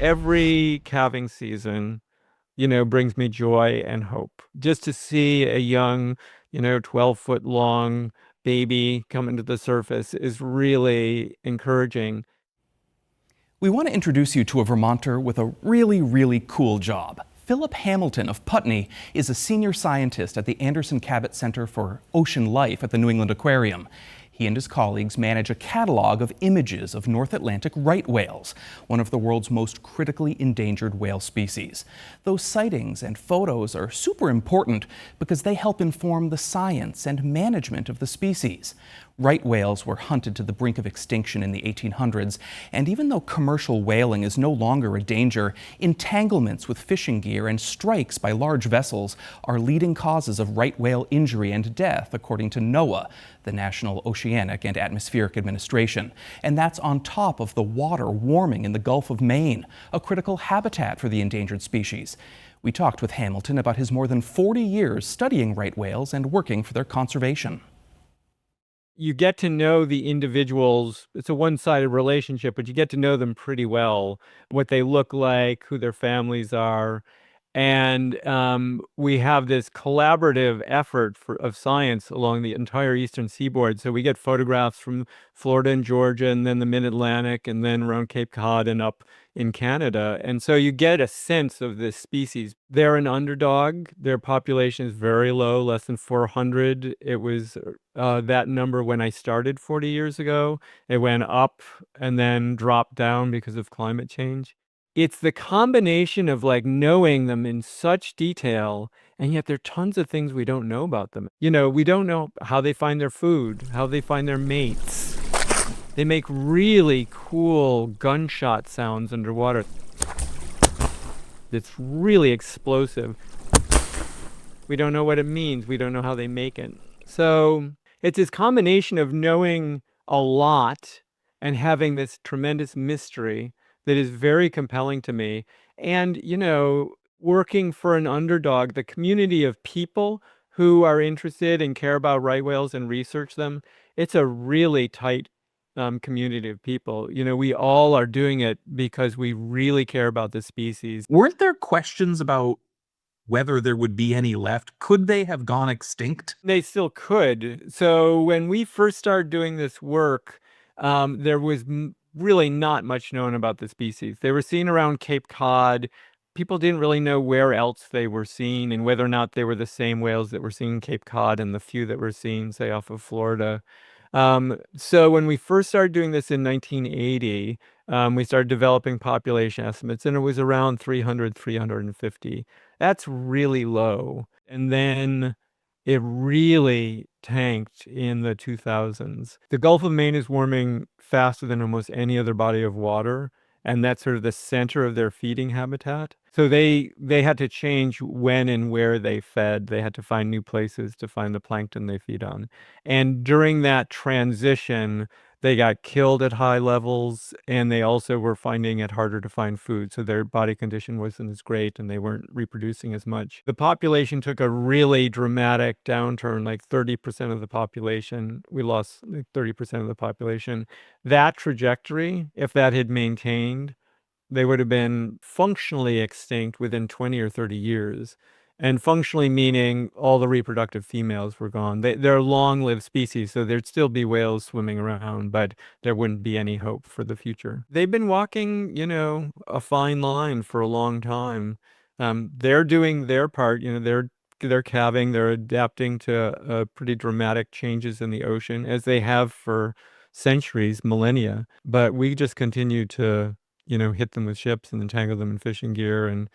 Every calving season, brings me joy and hope. Just to see a young, 12-foot long baby come into the surface is really encouraging. We want to introduce you to a Vermonter with a really, really cool job. Philip Hamilton of Putney is a senior scientist at the Anderson Cabot Center for Ocean Life at the New England Aquarium. He and his colleagues manage a catalog of images of North Atlantic right whales, one of the world's most critically endangered whale species. Those sightings and photos are super important because they help inform the science and management of the species. Right whales were hunted to the brink of extinction in the 1800s, and even though commercial whaling is no longer a danger, entanglements with fishing gear and strikes by large vessels are leading causes of right whale injury and death, according to NOAA, the National Oceanic and Atmospheric Administration. And that's on top of the water warming in the Gulf of Maine, a critical habitat for the endangered species. We talked with Hamilton about his more than 40 years studying right whales and working for their conservation. You get to know the individuals. It's a one-sided relationship, but you get to know them pretty well, what they look like, who their families are. And we have this collaborative effort of science along the entire eastern seaboard. So we get photographs from Florida and Georgia, and then the mid-Atlantic, and then around Cape Cod and up in Canada. And so you get a sense of this species. They're an underdog. Their population is very low, less than 400. It was that number when I started 40 years ago. It went up and then dropped down because of climate change. It's the combination of knowing them in such detail, and yet there are tons of things we don't know about them. We don't know how they find their food, how they find their mates. They make really cool gunshot sounds underwater. It's really explosive. We don't know what it means. We don't know how they make it. So it's this combination of knowing a lot and having this tremendous mystery that is very compelling to me. And, working for an underdog, the community of people who are interested and care about right whales and research them, it's a really tight community of people. We all are doing it because we really care about the species. Weren't there questions about whether there would be any left? Could they have gone extinct? They still could. So when we first started doing this work, there was really not much known about the species. They were seen around Cape Cod. People didn't really know where else they were seen and whether or not they were the same whales that were seen in Cape Cod and the few that were seen, say, off of Florida. So when we first started doing this in 1980, we started developing population estimates, and it was around 300, 350. That's really low. And then it really tanked in the 2000s. The Gulf of Maine is warming faster than almost any other body of water, and that's sort of the center of their feeding habitat. So they had to change when and where they fed. They had to find new places to find the plankton they feed on. And during that transition, they got killed at high levels, and they also were finding it harder to find food. So their body condition wasn't as great, and they weren't reproducing as much. The population took a really dramatic downturn, like 30% of the population. We lost like 30% of the population. That trajectory, if that had maintained, they would have been functionally extinct within 20 or 30 years. And functionally meaning all the reproductive females were gone. They're long-lived species, so there'd still be whales swimming around, but there wouldn't be any hope for the future. They've been walking, a fine line for a long time. They're doing their part, they're calving, they're adapting to pretty dramatic changes in the ocean, as they have for centuries, millennia. But we just continue to, hit them with ships and entangle them in fishing gear and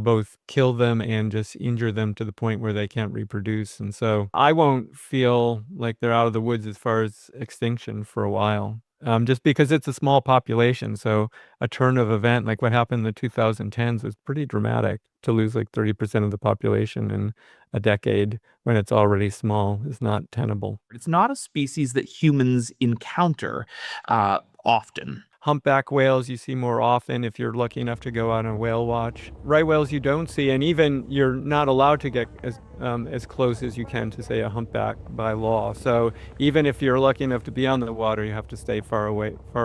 both kill them and just injure them to the point where they can't reproduce. And so I won't feel like they're out of the woods as far as extinction for a while, just because it's a small population. So a turn of event like what happened in the 2010s was pretty dramatic. To lose like 30% of the population in a decade when it's already small is not tenable. It's not a species that humans encounter often. Humpback whales you see more often if you're lucky enough to go on a whale watch. Right whales you don't see, and even you're not allowed to get as close as you can to, say, a humpback by law. So even if you're lucky enough to be on the water, you have to stay far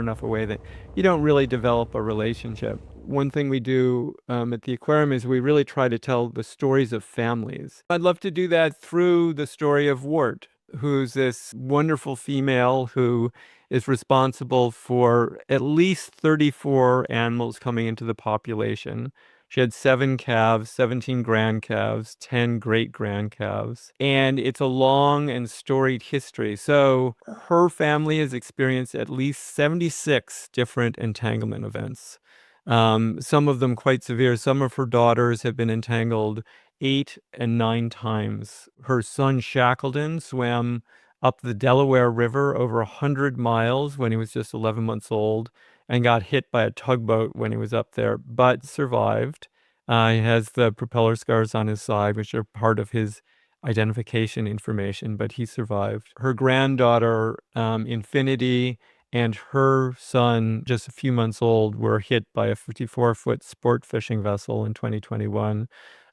enough away that you don't really develop a relationship. one thing we do at the aquarium is we really try to tell the stories of families. I'd love to do that through the story of Wart, who's this wonderful female who is responsible for at least 34 animals coming into the population. She had 7 calves, 17 grand calves, 10 great grand calves, and it's a long and storied history. So her family has experienced at least 76 different entanglement events. Some of them quite severe. Some of her daughters have been entangled 8 and 9 times. Her son Shackleton swam up the Delaware River over 100 miles when he was just 11 months old and got hit by a tugboat when he was up there, but survived. He has the propeller scars on his side, which are part of his identification information, but he survived. Her granddaughter, Infinity, and her son, just a few months old, were hit by a 54-foot sport fishing vessel in 2021.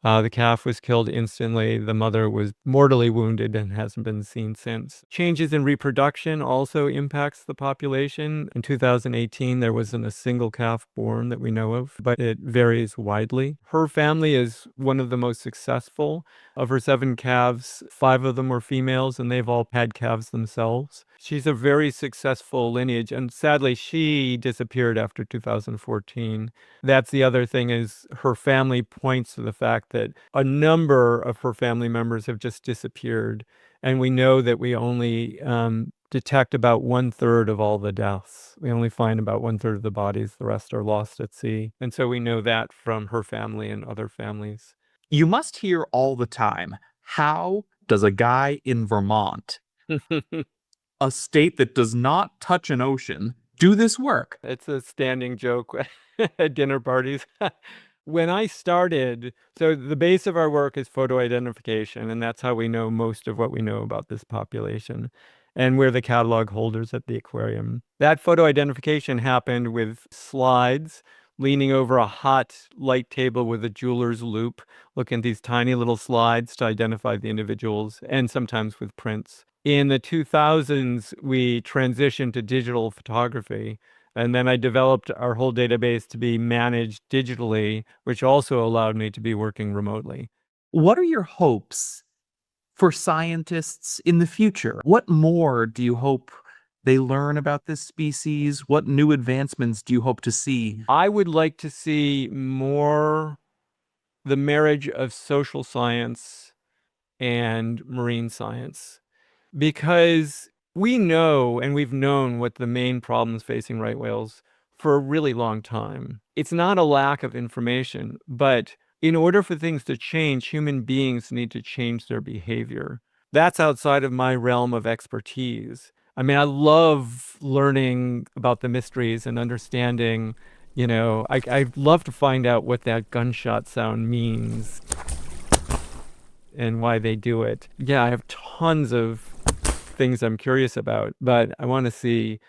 The calf was killed instantly. The mother was mortally wounded and hasn't been seen since. Changes in reproduction also impacts the population. In 2018, there wasn't a single calf born that we know of, but it varies widely. Her family is one of the most successful. Of her 7 calves, 5 of them were females, and they've all had calves themselves. She's a very successful lineage, and sadly, she disappeared after 2014. That's the other thing, is her family points to the fact that a number of her family members have just disappeared. And we know that we only detect about 1/3 of all the deaths. We only find about 1/3 of the bodies. The rest are lost at sea. And so we know that from her family and other families. You must hear all the time, how does a guy in Vermont, a state that does not touch an ocean, do this work? It's a standing joke at dinner parties. When I started, so the base of our work is photo identification, and that's how we know most of what we know about this population. And we're the catalog holders at the aquarium. That photo identification happened with slides, leaning over a hot light table with a jeweler's loop, looking at these tiny little slides to identify the individuals, and sometimes with prints. In the 2000s, we transitioned to digital photography. And then I developed our whole database to be managed digitally, which also allowed me to be working remotely. What are your hopes for scientists in the future? What more do you hope they learn about this species? What new advancements do you hope to see? I would like to see more the marriage of social science and marine science, because we know, and we've known, what the main problems facing right whales for a really long time. It's not a lack of information, but in order for things to change, human beings need to change their behavior. That's outside of my realm of expertise. I mean, I love learning about the mysteries and understanding, I'd love to find out what that gunshot sound means and why they do it. Yeah, I have tons of things I'm curious about, but I want to see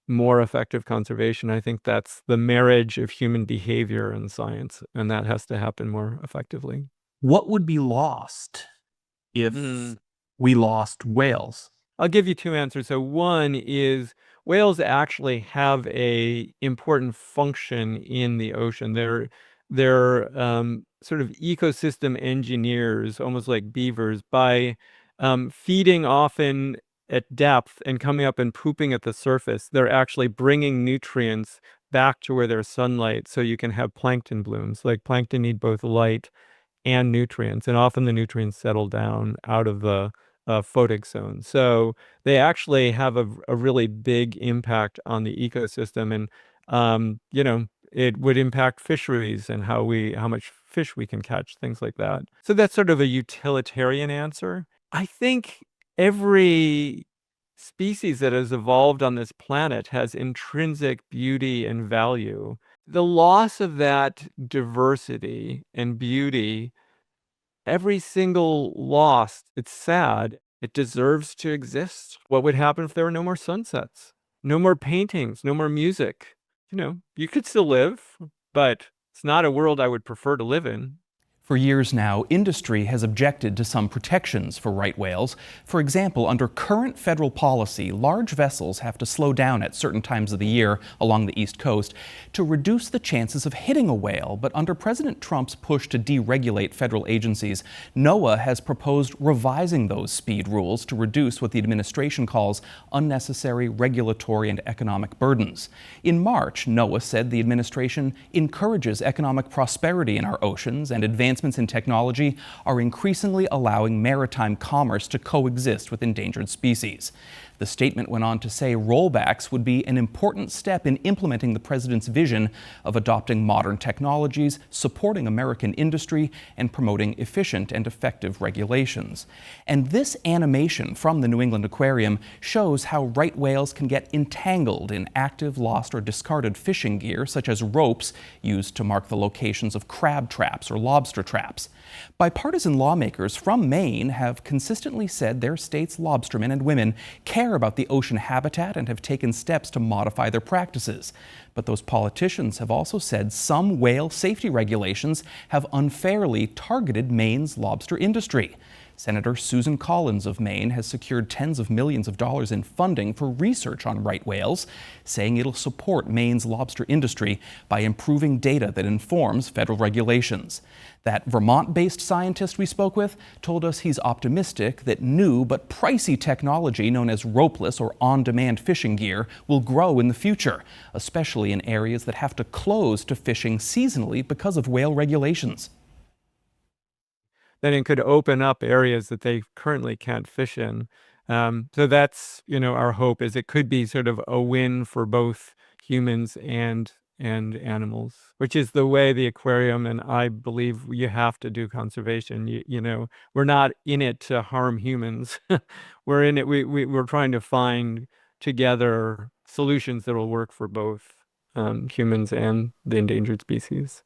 more effective conservation. I think that's the marriage of human behavior and science, and that has to happen more effectively. What would be lost if we lost whales? I'll give you 2 answers. So one is whales actually have a important function in the ocean. They're sort of ecosystem engineers, almost like beavers, by feeding often at depth and coming up and pooping at the surface. They're actually bringing nutrients back to where there's sunlight, so you can have plankton blooms. Like, plankton need both light and nutrients, and often the nutrients settle down out of the photic zone. So they actually have a really big impact on the ecosystem, and it would impact fisheries and how much fish we can catch, things like that. So that's sort of a utilitarian answer. I think every species that has evolved on this planet has intrinsic beauty and value. The loss of that diversity and beauty, every single loss, it's sad. It deserves to exist. What would happen if there were no more sunsets? No more paintings, no more music? You could still live, but it's not a world I would prefer to live in. For years now, industry has objected to some protections for right whales. For example, under current federal policy, large vessels have to slow down at certain times of the year along the East Coast to reduce the chances of hitting a whale. But under President Trump's push to deregulate federal agencies, NOAA has proposed revising those speed rules to reduce what the administration calls unnecessary regulatory and economic burdens. In March, NOAA said the administration encourages economic prosperity in our oceans, and advancements in technology are increasingly allowing maritime commerce to coexist with endangered species. The statement went on to say rollbacks would be an important step in implementing the president's vision of adopting modern technologies, supporting American industry, and promoting efficient and effective regulations. And this animation from the New England Aquarium shows how right whales can get entangled in active, lost, or discarded fishing gear, such as ropes used to mark the locations of crab traps or lobster traps. Bipartisan lawmakers from Maine have consistently said their state's lobstermen and women care about the ocean habitat and have taken steps to modify their practices. But those politicians have also said some whale safety regulations have unfairly targeted Maine's lobster industry. Senator Susan Collins of Maine has secured tens of millions of dollars in funding for research on right whales, saying it'll support Maine's lobster industry by improving data that informs federal regulations. That Vermont-based scientist we spoke with told us he's optimistic that new but pricey technology known as ropeless or on-demand fishing gear will grow in the future, especially in areas that have to close to fishing seasonally because of whale regulations. Then it could open up areas that they currently can't fish in. So that's, our hope is it could be sort of a win for both humans and animals, which is the way the aquarium, and I believe you have to do conservation. We're not in it to harm humans. We're in it. We're trying to find together solutions that will work for both humans and the endangered species.